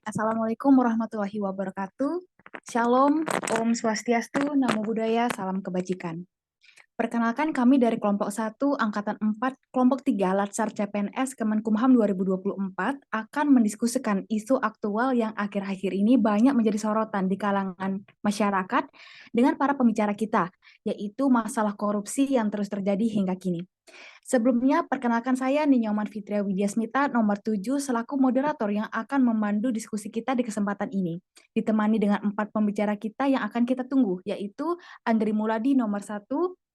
Assalamualaikum warahmatullahi wabarakatuh. Shalom, Om Swastiastu, Namo Buddhaya, Salam Kebajikan. Perkenalkan kami dari kelompok 1, Angkatan 4, kelompok 3, Latsar CPNS Kemenkumham 2024 akan mendiskusikan isu aktual yang akhir-akhir ini banyak menjadi sorotan di kalangan masyarakat dengan para pembicara kita, yaitu masalah korupsi yang terus terjadi hingga kini. Sebelumnya, perkenalkan saya Ninyoman Fitria Widyasmita, nomor 7, selaku moderator yang akan memandu diskusi kita di kesempatan ini. Ditemani dengan 4 pembicara kita yang akan kita tunggu, yaitu Andri Muladi nomor 1,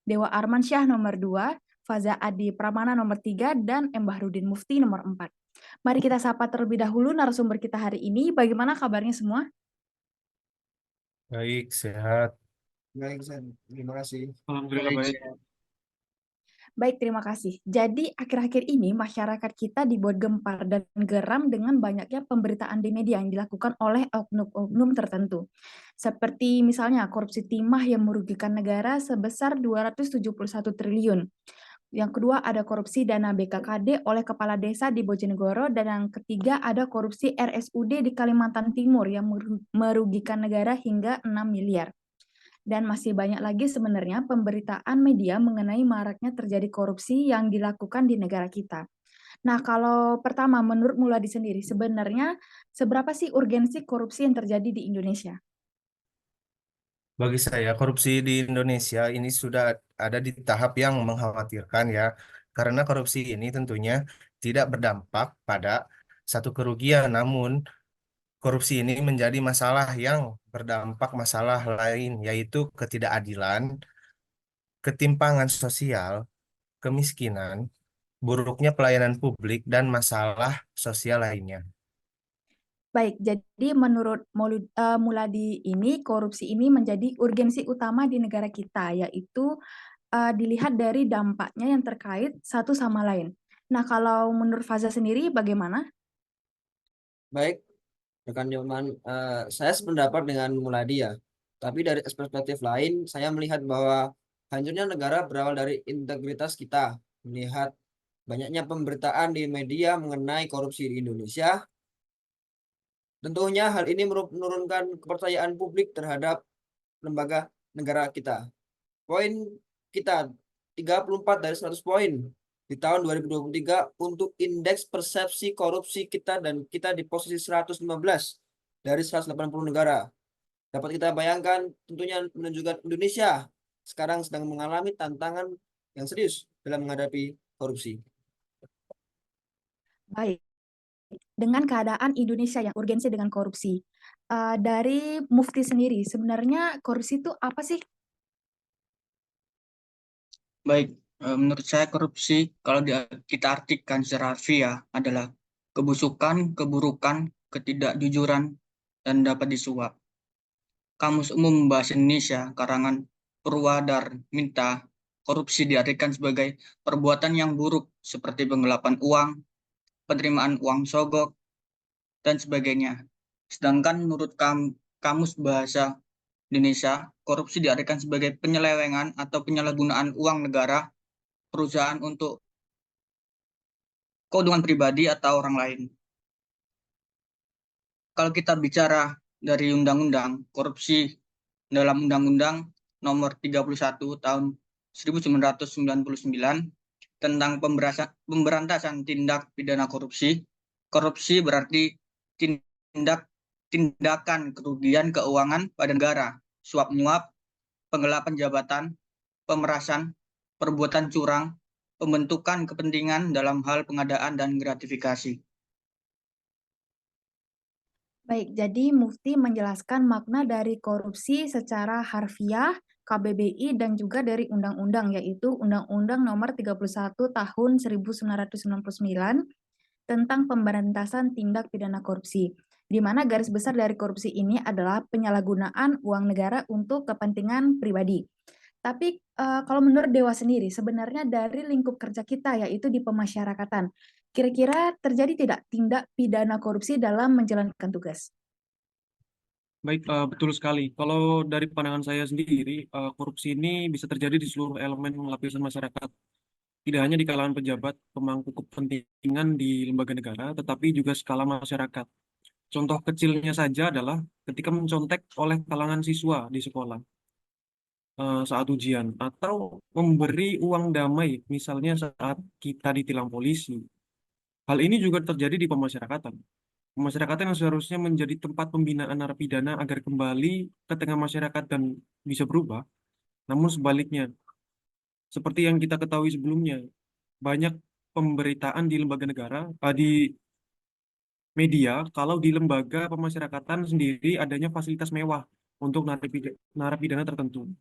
Dewa Armansyah nomor 2, Faza Adi Pramana nomor 3, dan M. Bahrudin Mufti nomor 4. Mari kita sapa terlebih dahulu narasumber kita hari ini. Bagaimana kabarnya semua? Baik, sehat. Baik, Sen. Terima kasih. Alhamdulillah baik. Baik, terima kasih. Jadi, akhir-akhir ini masyarakat kita dibuat gempar dan geram dengan banyaknya pemberitaan di media yang dilakukan oleh oknum-oknum tertentu. Seperti misalnya korupsi timah yang merugikan negara sebesar 271 triliun. Yang kedua ada korupsi dana BKKD oleh kepala desa di Bojonegoro, dan yang ketiga ada korupsi RSUD di Kalimantan Timur yang merugikan negara hingga 6 miliar. Dan masih banyak lagi sebenarnya pemberitaan media mengenai maraknya terjadi korupsi yang dilakukan di negara kita. Nah, kalau pertama menurut Muladi sendiri, sebenarnya seberapa sih urgensi korupsi yang terjadi di Indonesia? Bagi saya, korupsi di Indonesia ini sudah ada di tahap yang mengkhawatirkan ya, karena korupsi ini tentunya tidak berdampak pada satu kerugian, namun korupsi ini menjadi masalah yang berdampak masalah lain, yaitu ketidakadilan, ketimpangan sosial, kemiskinan, buruknya pelayanan publik, dan masalah sosial lainnya. Baik, jadi menurut Muladi ini, korupsi ini menjadi urgensi utama di negara kita, yaitu dilihat dari dampaknya yang terkait satu sama lain. Nah, kalau menurut Faza sendiri bagaimana? Baik, rekan Nyoman, saya sependapat dengan Muladi ya. Tapi dari perspektif lain, saya melihat bahwa hancurnya negara berawal dari integritas kita. Melihat banyaknya pemberitaan di media mengenai korupsi di Indonesia, tentunya hal ini menurunkan kepercayaan publik terhadap lembaga negara kita. Poin kita 34 dari 100 poin di tahun 2023 untuk indeks persepsi korupsi kita, dan kita di posisi 115 dari 180 negara. Dapat kita bayangkan, tentunya menunjukkan Indonesia sekarang sedang mengalami tantangan yang serius dalam menghadapi korupsi. Baik, dengan keadaan Indonesia yang urgensi dengan korupsi, dari Mufti sendiri, sebenarnya korupsi itu apa sih? Baik, menurut saya korupsi kalau kita artikan secara harfiah adalah kebusukan, keburukan, ketidakjujuran, dan dapat disuap. Kamus Umum Bahasa Indonesia karangan Purwadar Minta, korupsi diartikan sebagai perbuatan yang buruk seperti penggelapan uang, penerimaan uang sogok, dan sebagainya. Sedangkan menurut Kamus Bahasa Indonesia, korupsi diartikan sebagai penyelewengan atau penyalahgunaan uang negara, perusahaan untuk keuntungan pribadi atau orang lain. Kalau kita bicara dari undang-undang, korupsi dalam Undang-Undang Nomor 31 Tahun 1999 tentang pemberantasan tindak pidana korupsi, korupsi berarti tindakan kerugian keuangan pada negara, suap-menyuap, penggelapan jabatan, pemerasan, perbuatan curang, pembentukan kepentingan dalam hal pengadaan dan gratifikasi. Baik, jadi Mufti menjelaskan makna dari korupsi secara harfiah, KBBI, dan juga dari undang-undang, yaitu Undang-Undang Nomor 31 Tahun 1999 tentang pemberantasan tindak pidana korupsi, di mana garis besar dari korupsi ini adalah penyalahgunaan uang negara untuk kepentingan pribadi. Tapi kalau menurut Dewa sendiri, sebenarnya dari lingkup kerja kita, yaitu di pemasyarakatan, kira-kira terjadi tidak tindak pidana korupsi dalam menjalankan tugas? Baik, betul sekali. Kalau dari pandangan saya sendiri, korupsi ini bisa terjadi di seluruh elemen lapisan masyarakat. Tidak hanya di kalangan pejabat, pemangku kepentingan di lembaga negara, tetapi juga skala masyarakat. Contoh kecilnya saja adalah ketika mencontek oleh kalangan siswa di sekolah saat ujian, atau memberi uang damai, misalnya saat kita ditilang polisi. Hal ini juga terjadi di pemasyarakatan. Pemasyarakatan yang seharusnya menjadi tempat pembinaan narapidana agar kembali ke tengah masyarakat dan bisa berubah, namun sebaliknya, seperti yang kita ketahui sebelumnya, banyak pemberitaan di lembaga negara, di media, kalau di lembaga pemasyarakatan sendiri adanya fasilitas mewah untuk narapidana tertentu.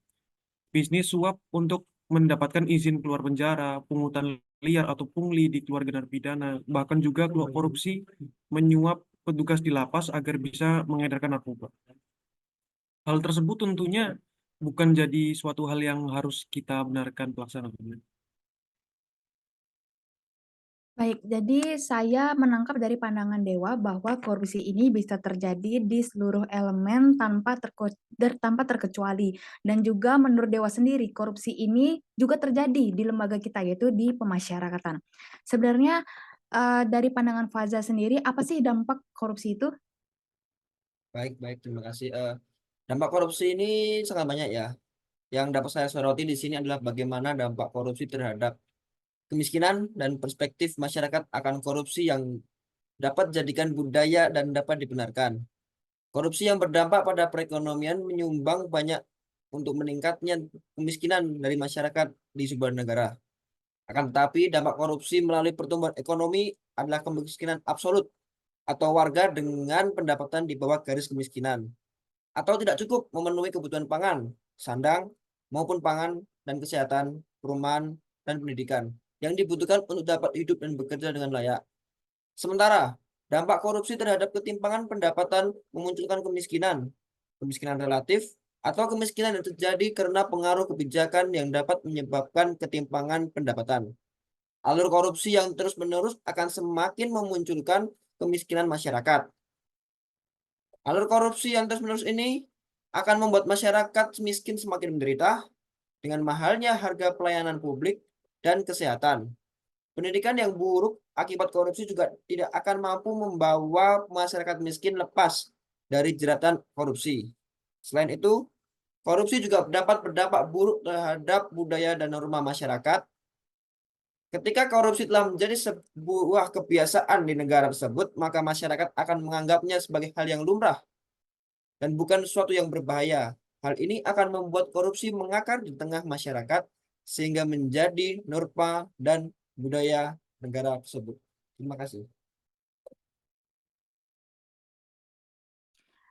Bisnis suap untuk mendapatkan izin keluar penjara, pungutan liar atau pungli di keluarga narapidana, bahkan juga korupsi menyuap petugas di lapas agar bisa mengedarkan narkoba. Hal tersebut tentunya bukan jadi suatu hal yang harus kita benarkan pelaksanaannya. Baik, jadi saya menangkap dari pandangan Dewa bahwa korupsi ini bisa terjadi di seluruh elemen tanpa terkecuali. Dan juga menurut Dewa sendiri, korupsi ini juga terjadi di lembaga kita, yaitu di pemasyarakatan. Sebenarnya dari pandangan Faza sendiri, apa sih dampak korupsi itu? Baik, terima kasih. Dampak korupsi ini sangat banyak ya. Yang dapat saya soroti di sini adalah bagaimana dampak korupsi terhadap kemiskinan dan perspektif masyarakat akan korupsi yang dapat dijadikan budaya dan dapat dibenarkan. Korupsi yang berdampak pada perekonomian menyumbang banyak untuk meningkatnya kemiskinan dari masyarakat di sebuah negara. Akan tetapi, dampak korupsi melalui pertumbuhan ekonomi adalah kemiskinan absolut atau warga dengan pendapatan di bawah garis kemiskinan atau tidak cukup memenuhi kebutuhan pangan, sandang, maupun pangan dan kesehatan, perumahan, dan pendidikan yang dibutuhkan untuk dapat hidup dan bekerja dengan layak. Sementara, dampak korupsi terhadap ketimpangan pendapatan memunculkan kemiskinan, kemiskinan relatif, atau kemiskinan yang terjadi karena pengaruh kebijakan yang dapat menyebabkan ketimpangan pendapatan. Alur korupsi yang terus-menerus akan semakin memunculkan kemiskinan masyarakat. Alur korupsi yang terus-menerus ini akan membuat masyarakat miskin semakin menderita dengan mahalnya harga pelayanan publik dan kesehatan. Pendidikan yang buruk akibat korupsi juga tidak akan mampu membawa masyarakat miskin lepas dari jeratan korupsi. Selain itu, korupsi juga dapat berdampak buruk terhadap budaya dan norma masyarakat. Ketika korupsi telah menjadi sebuah kebiasaan di negara tersebut, maka masyarakat akan menganggapnya sebagai hal yang lumrah dan bukan sesuatu yang berbahaya. Hal ini akan membuat korupsi mengakar di tengah masyarakat sehingga menjadi norma dan budaya negara tersebut. Terima kasih.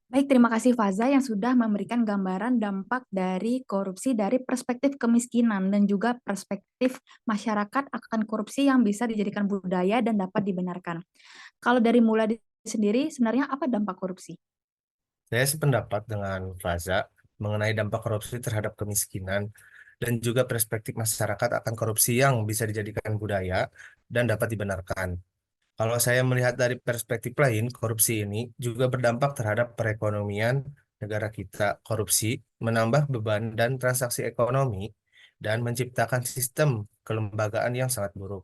Baik, terima kasih Faza yang sudah memberikan gambaran dampak dari korupsi dari perspektif kemiskinan dan juga perspektif masyarakat akan korupsi yang bisa dijadikan budaya dan dapat dibenarkan. Kalau dari Muladi sendiri, sebenarnya apa dampak korupsi? Saya sependapat dengan Faza mengenai dampak korupsi terhadap kemiskinan dan juga perspektif masyarakat akan korupsi yang bisa dijadikan budaya dan dapat dibenarkan. Kalau saya melihat dari perspektif lain, korupsi ini juga berdampak terhadap perekonomian negara kita. Korupsi menambah beban dan transaksi ekonomi dan menciptakan sistem kelembagaan yang sangat buruk.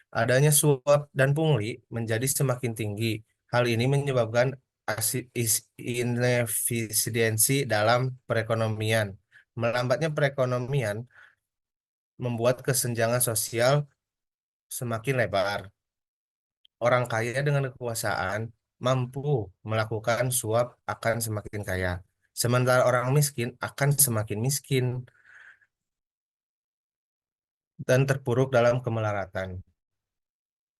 Adanya suap dan pungli menjadi semakin tinggi. Hal ini menyebabkan inefisiensi dalam perekonomian. Melambatnya perekonomian membuat kesenjangan sosial semakin lebar. Orang kaya dengan kekuasaan mampu melakukan suap akan semakin kaya, sementara orang miskin akan semakin miskin dan terpuruk dalam kemelaratan.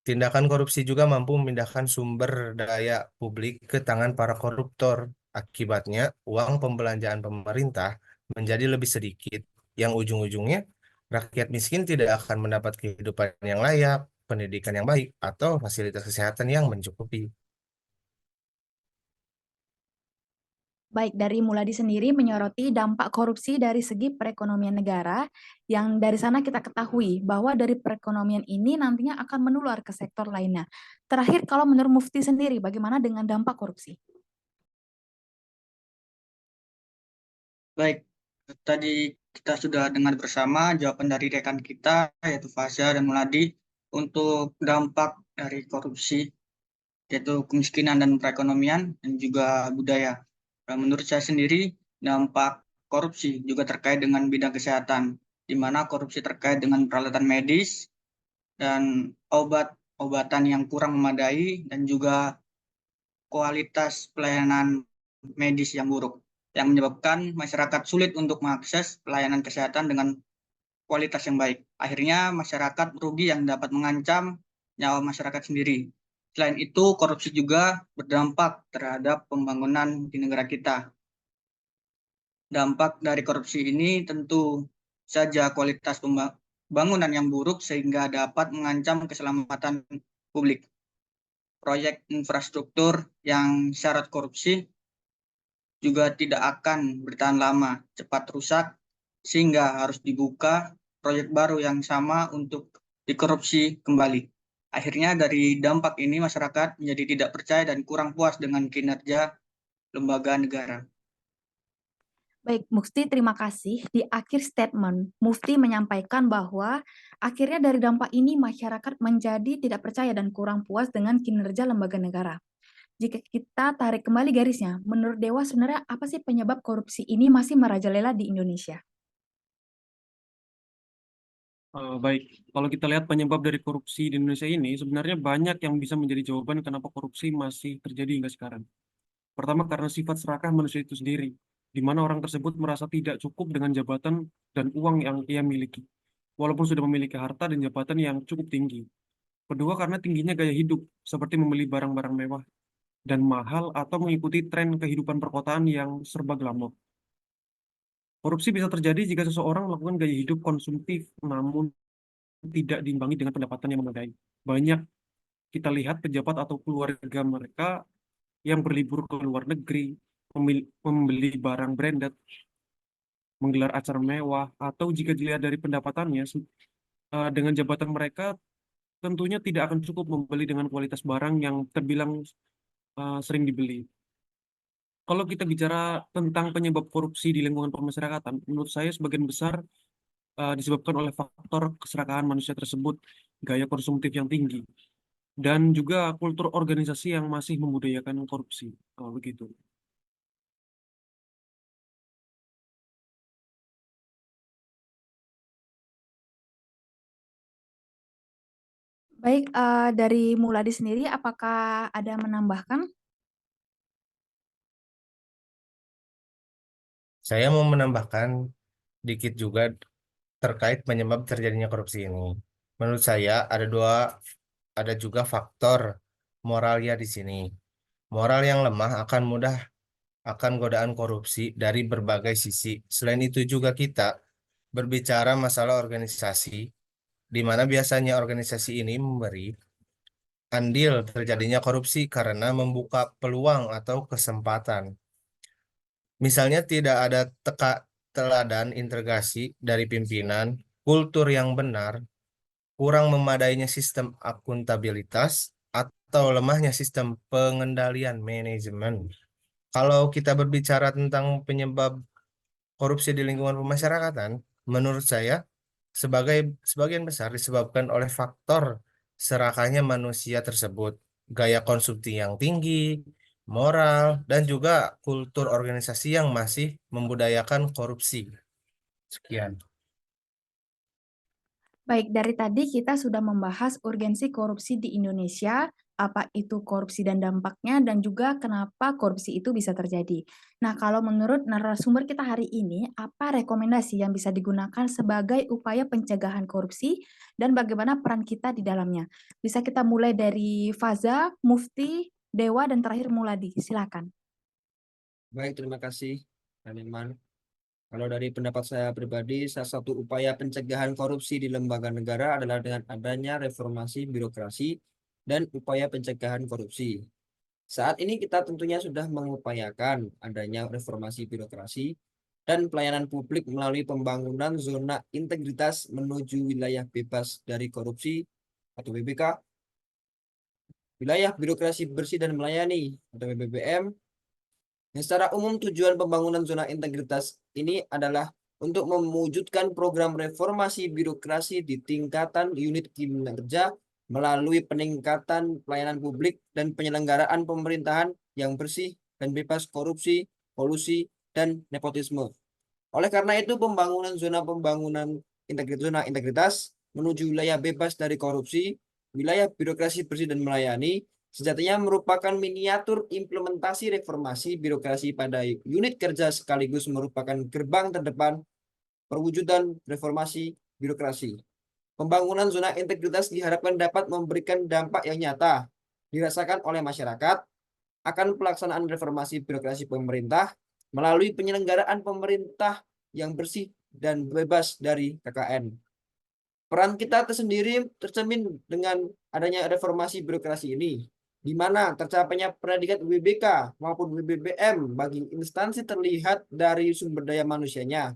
Tindakan korupsi juga mampu memindahkan sumber daya publik ke tangan para koruptor. Akibatnya, uang pembelanjaan pemerintah menjadi lebih sedikit, yang ujung-ujungnya rakyat miskin tidak akan mendapat kehidupan yang layak, pendidikan yang baik, atau fasilitas kesehatan yang mencukupi. Baik, dari Muladi sendiri menyoroti dampak korupsi dari segi perekonomian negara, yang dari sana kita ketahui bahwa dari perekonomian ini nantinya akan menular ke sektor lainnya. Terakhir, kalau menurut Mufti sendiri, bagaimana dengan dampak korupsi? Baik, tadi kita sudah dengar bersama jawaban dari rekan kita, yaitu Faza dan Muladi, untuk dampak dari korupsi. yaitu kemiskinan dan perekonomian, dan juga budaya. Dan menurut saya sendiri, dampak korupsi juga terkait dengan bidang kesehatan, di mana korupsi terkait dengan peralatan medis dan obat-obatan yang kurang memadai, dan juga kualitas pelayanan medis yang buruk, yang menyebabkan masyarakat sulit untuk mengakses pelayanan kesehatan dengan kualitas yang baik. Akhirnya masyarakat merugi yang dapat mengancam nyawa masyarakat sendiri. Selain itu, korupsi juga berdampak terhadap pembangunan di negara kita. Dampak dari korupsi ini tentu saja kualitas pembangunan yang buruk sehingga dapat mengancam keselamatan publik. Proyek infrastruktur yang syarat korupsi juga tidak akan bertahan lama, cepat rusak, sehingga harus dibuka proyek baru yang sama untuk dikorupsi kembali. Akhirnya dari dampak ini masyarakat menjadi tidak percaya dan kurang puas dengan kinerja lembaga negara. Baik, Mufti, terima kasih. Di akhir statement, Mufti menyampaikan bahwa akhirnya dari dampak ini masyarakat menjadi tidak percaya dan kurang puas dengan kinerja lembaga negara. Jika kita tarik kembali garisnya, menurut Dewa sebenarnya apa sih penyebab korupsi ini masih merajalela di Indonesia? Baik, kalau kita lihat penyebab dari korupsi di Indonesia ini, sebenarnya banyak yang bisa menjadi jawaban kenapa korupsi masih terjadi hingga sekarang. Pertama, karena sifat serakah manusia itu sendiri, di mana orang tersebut merasa tidak cukup dengan jabatan dan uang yang ia miliki, walaupun sudah memiliki harta dan jabatan yang cukup tinggi. Kedua, karena tingginya gaya hidup, seperti membeli barang-barang mewah dan mahal atau mengikuti tren kehidupan perkotaan yang serba glamor. Korupsi bisa terjadi jika seseorang melakukan gaya hidup konsumtif, namun tidak diimbangi dengan pendapatan yang memadai. Banyak kita lihat pejabat atau keluarga mereka yang berlibur ke luar negeri, membeli barang branded, menggelar acara mewah, atau jika dilihat dari pendapatannya, dengan jabatan mereka tentunya tidak akan cukup membeli dengan kualitas barang yang terbilang sering dibeli. Kalau kita bicara tentang penyebab korupsi di lingkungan pemasyarakatan, menurut saya sebagian besar disebabkan oleh faktor keserakahan manusia tersebut, gaya konsumtif yang tinggi, dan juga kultur organisasi yang masih membudayakan korupsi. Begitu. Baik, dari Muladi sendiri, apakah ada menambahkan? Saya mau menambahkan dikit juga terkait penyebab terjadinya korupsi ini. Menurut saya ada juga faktor moralnya di sini. Moral yang lemah akan godaan korupsi dari berbagai sisi. Selain itu juga kita berbicara masalah organisasi, di mana biasanya organisasi ini memberi andil terjadinya korupsi karena membuka peluang atau kesempatan. Misalnya tidak ada teladan integrasi dari pimpinan, kultur yang benar, kurang memadainya sistem akuntabilitas, atau lemahnya sistem pengendalian manajemen. Kalau kita berbicara tentang penyebab korupsi di lingkungan pemasyarakatan, menurut saya sebagian besar disebabkan oleh faktor serakahnya manusia tersebut, gaya konsumsi yang tinggi, moral, dan juga kultur organisasi yang masih membudayakan korupsi. Sekian. Baik, dari tadi kita sudah membahas urgensi korupsi di Indonesia, apa itu korupsi dan dampaknya, dan juga kenapa korupsi itu bisa terjadi. Nah, kalau menurut narasumber kita hari ini, apa rekomendasi yang bisa digunakan sebagai upaya pencegahan korupsi dan bagaimana peran kita di dalamnya? Bisa kita mulai dari Faza, Mufti, Dewa, dan terakhir Muladi. Silakan. Baik, terima kasih, Kak Iman. Kalau dari pendapat saya pribadi, salah satu upaya pencegahan korupsi di lembaga negara adalah dengan adanya reformasi birokrasi dan upaya pencegahan korupsi. Saat ini kita tentunya sudah mengupayakan adanya reformasi birokrasi dan pelayanan publik melalui pembangunan zona integritas menuju wilayah bebas dari korupsi atau WBK, wilayah birokrasi bersih dan melayani atau WBBM. Yang secara umum tujuan pembangunan zona integritas ini adalah untuk mewujudkan program reformasi birokrasi di tingkatan unit kinerja melalui peningkatan pelayanan publik dan penyelenggaraan pemerintahan yang bersih dan bebas korupsi, kolusi, dan nepotisme. Oleh karena itu, zona integritas menuju wilayah bebas dari korupsi, wilayah birokrasi bersih dan melayani, sejatinya merupakan miniatur implementasi reformasi birokrasi pada unit kerja sekaligus merupakan gerbang terdepan perwujudan reformasi birokrasi. Pembangunan zona integritas diharapkan dapat memberikan dampak yang nyata dirasakan oleh masyarakat akan pelaksanaan reformasi birokrasi pemerintah melalui penyelenggaraan pemerintah yang bersih dan bebas dari KKN. Peran kita tersendiri tercermin dengan adanya reformasi birokrasi ini, di mana tercapainya predikat WBK maupun WBBM bagi instansi terlihat dari sumber daya manusianya.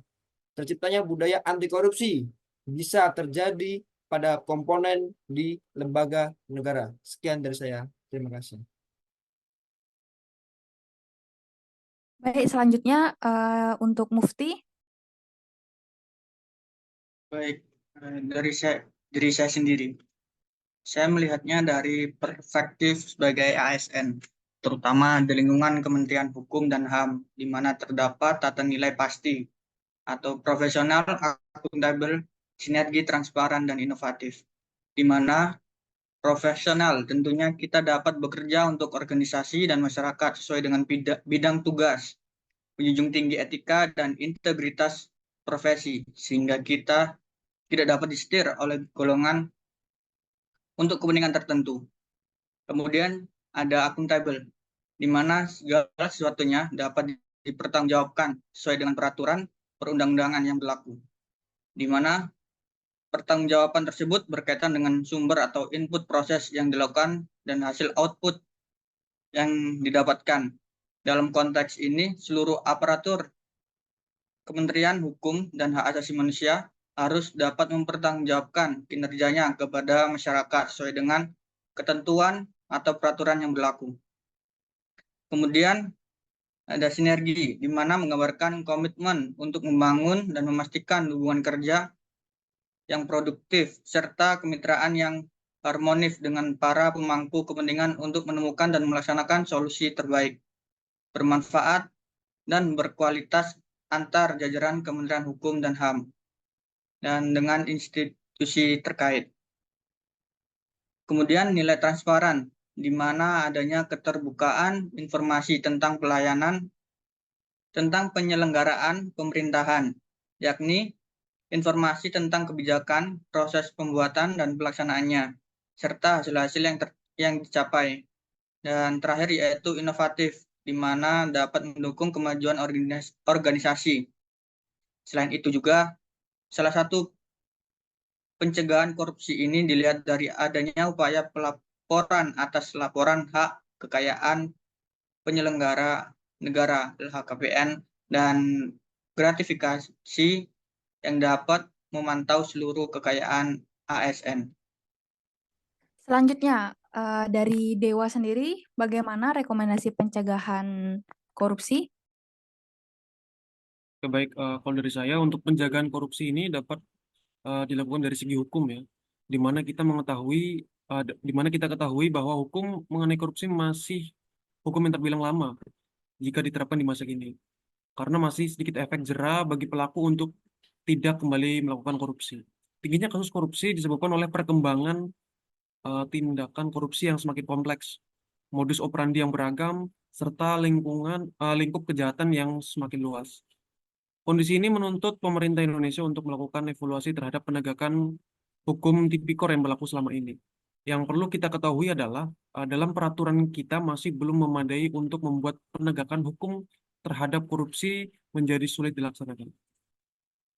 Terciptanya budaya anti korupsi bisa terjadi pada komponen di lembaga negara. Sekian dari saya. Terima kasih. Baik, selanjutnya untuk Mufti. Baik, dari saya sendiri. Saya melihatnya dari perspektif sebagai ASN, terutama di lingkungan Kementerian Hukum dan HAM, di mana terdapat tata nilai pasti atau profesional, akuntabel, sinergi, transparan, dan inovatif. Di mana profesional tentunya kita dapat bekerja untuk organisasi dan masyarakat sesuai dengan bidang tugas, menjunjung tinggi etika dan integritas profesi, sehingga kita tidak dapat disetir oleh golongan untuk kepentingan tertentu. Kemudian ada akuntabel, di mana segala sesuatunya dapat dipertanggungjawabkan sesuai dengan peraturan perundang-undangan yang berlaku, di mana pertanggungjawaban tersebut berkaitan dengan sumber atau input proses yang dilakukan dan hasil output yang didapatkan. Dalam konteks ini, seluruh aparatur Kementerian Hukum dan Hak Asasi Manusia harus dapat mempertanggungjawabkan kinerjanya kepada masyarakat sesuai dengan ketentuan atau peraturan yang berlaku. Kemudian ada sinergi, di mana menggambarkan komitmen untuk membangun dan memastikan hubungan kerja yang produktif, serta kemitraan yang harmonis dengan para pemangku kepentingan untuk menemukan dan melaksanakan solusi terbaik, bermanfaat, dan berkualitas antar jajaran Kementerian Hukum dan HAM, dan dengan institusi terkait. Kemudian nilai transparan, di mana adanya keterbukaan informasi tentang pelayanan, tentang penyelenggaraan pemerintahan, yakni informasi tentang kebijakan, proses pembuatan dan pelaksanaannya, serta hasil-hasil yang dicapai. Dan terakhir yaitu inovatif, di mana dapat mendukung kemajuan organisasi. Selain itu juga, salah satu pencegahan korupsi ini dilihat dari adanya upaya pelaporan atas laporan hak kekayaan penyelenggara negara LHKPN dan gratifikasi yang dapat memantau seluruh kekayaan ASN. Selanjutnya, dari Dewa sendiri, bagaimana rekomendasi pencegahan korupsi? Baik, kalau dari saya untuk penjagaan korupsi ini dapat dilakukan dari segi hukum ya, di mana kita ketahui bahwa hukum mengenai korupsi masih hukum yang terbilang lama jika diterapkan di masa kini, karena masih sedikit efek jera bagi pelaku untuk tidak kembali melakukan korupsi. Tingginya kasus korupsi disebabkan oleh perkembangan tindakan korupsi yang semakin kompleks, modus operandi yang beragam, serta lingkup kejahatan yang semakin luas. Kondisi ini menuntut pemerintah Indonesia untuk melakukan evaluasi terhadap penegakan hukum tipikor yang berlaku selama ini. Yang perlu kita ketahui adalah dalam peraturan kita masih belum memadai untuk membuat penegakan hukum terhadap korupsi menjadi sulit dilaksanakan.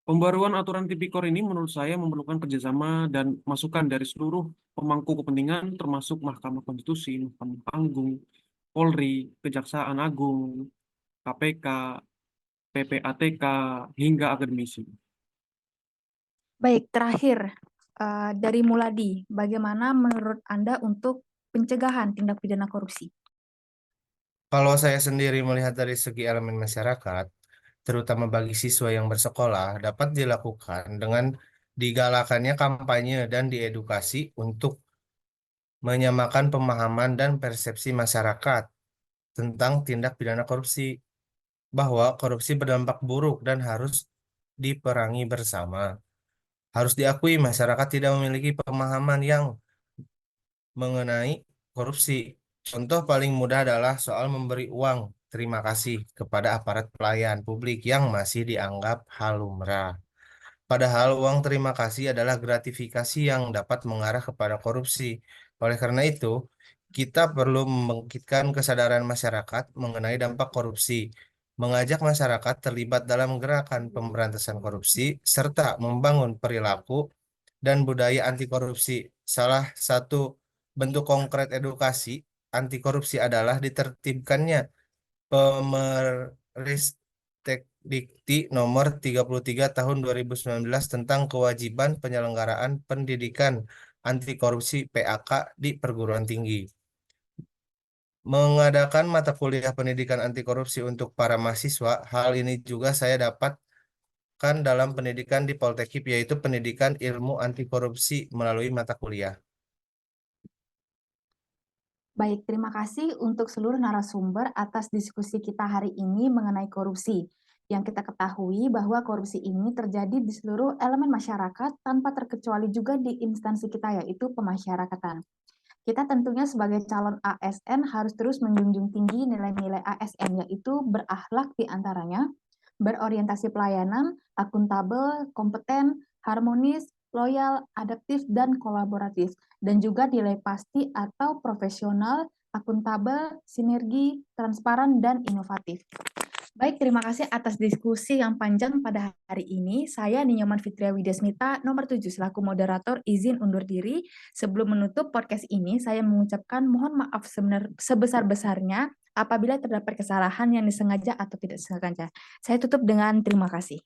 Pembaruan aturan tipikor ini menurut saya memerlukan kerjasama dan masukan dari seluruh pemangku kepentingan termasuk Mahkamah Konstitusi, Mahkamah Agung, Polri, Kejaksaan Agung, KPK, PPATK, hingga akademisi. Baik, terakhir dari Muladi, bagaimana menurut Anda untuk pencegahan tindak pidana korupsi? Kalau saya sendiri melihat dari segi elemen masyarakat, terutama bagi siswa yang bersekolah, dapat dilakukan dengan digalakannya kampanye dan diedukasi untuk menyamakan pemahaman dan persepsi masyarakat tentang tindak pidana korupsi, bahwa korupsi berdampak buruk dan harus diperangi bersama. Harus diakui masyarakat tidak memiliki pemahaman yang mengenai korupsi. Contoh paling mudah adalah soal memberi uang terima kasih kepada aparat pelayan publik yang masih dianggap hal lumrah. Padahal uang terima kasih adalah gratifikasi yang dapat mengarah kepada korupsi. Oleh karena itu, kita perlu membangkitkan kesadaran masyarakat mengenai dampak korupsi, mengajak masyarakat terlibat dalam gerakan pemberantasan korupsi, serta membangun perilaku dan budaya anti korupsi. Salah satu bentuk konkret edukasi anti korupsi adalah ditertibkannya Pemerristekdikti nomor 33 tahun 2019 tentang kewajiban penyelenggaraan pendidikan anti korupsi PAK di perguruan tinggi. Mengadakan mata kuliah pendidikan anti korupsi untuk para mahasiswa, hal ini juga saya dapatkan dalam pendidikan di Poltekkip, yaitu pendidikan ilmu anti korupsi melalui mata kuliah. Baik, terima kasih untuk seluruh narasumber atas diskusi kita hari ini mengenai korupsi. Yang kita ketahui bahwa korupsi ini terjadi di seluruh elemen masyarakat tanpa terkecuali juga di instansi kita, yaitu pemasyarakatan. Kita tentunya sebagai calon ASN harus terus menjunjung tinggi nilai-nilai ASN, yaitu berakhlak di antaranya, berorientasi pelayanan, akuntabel, kompeten, harmonis, loyal, adaptif, dan kolaboratif, dan juga nilai pasti atau profesional, akuntabel, sinergi, transparan, dan inovatif. Baik, terima kasih atas diskusi yang panjang pada hari ini. Saya Ninyoman Fitria Widasmita, nomor 7, selaku moderator, izin undur diri. Sebelum menutup podcast ini, saya mengucapkan mohon maaf sebesar-besarnya apabila terdapat kesalahan yang disengaja atau tidak disengaja. Saya tutup dengan terima kasih.